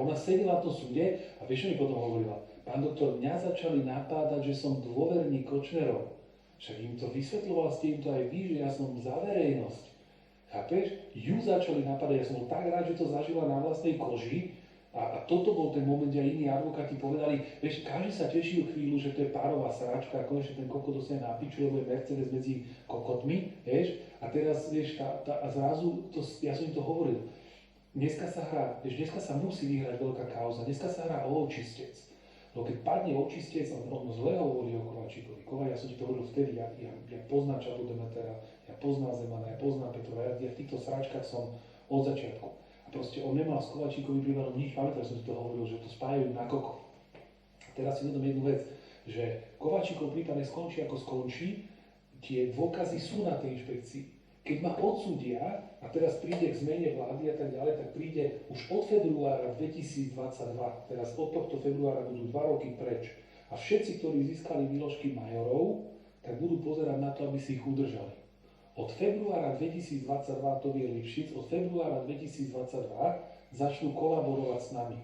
ona sedela v tom súde a vieš, čo mi potom hovorila? Pán doktor, mňa začali napádať, že som dôverník Kočnerov. Však im to vysvetľoval, ste im to aj vy, že ja som za verejnosť. Chápeš? Ju začali napádať, ja som bol tak rád, že to zažila na vlastnej koži. A toto bol ten moment, kde iní advokáti povedali, vieš, každý sa teší o chvíľu, že to je párová sračka a konečne ten kokot dostane na piču, lebo je Mercedes medzi kokotmi, vieš. A teraz, vieš, a zrazu, ja som im to hovoril, dneska sa hrá, vieš, dneska sa musí vyhrať veľká kauza, dneska sa hrá o očistec. No keď padne očistec, on zle hovorí o Kovačíkovi. Ja som ti to hovoril vtedy, ja poznám Čapu Demetera, ja poznám Zemana, ja poznám Petrova, ja v týchto sračkách som od začiatku. A proste on nemal s Kovačíkovým prípadom nič, pamätám, som si to hovoril, že to spájajú na koko. A teraz si vedom jednu vec, že Kovačíkov prípad neskončí ako skončí, tie dôkazy sú na tej inšpekcii. Keď ma odsúdia a teraz príde k zmene vlády a tak ďalej, tak príde už od februára 2022, teraz od tohto februára budú 2 roky preč. A všetci, ktorí získali výložky majorov, tak budú pozerať na to, aby si ich udržali. Od februára 2022, to vie Lipšic, od februára 2022 začnú kolaborovať s nami.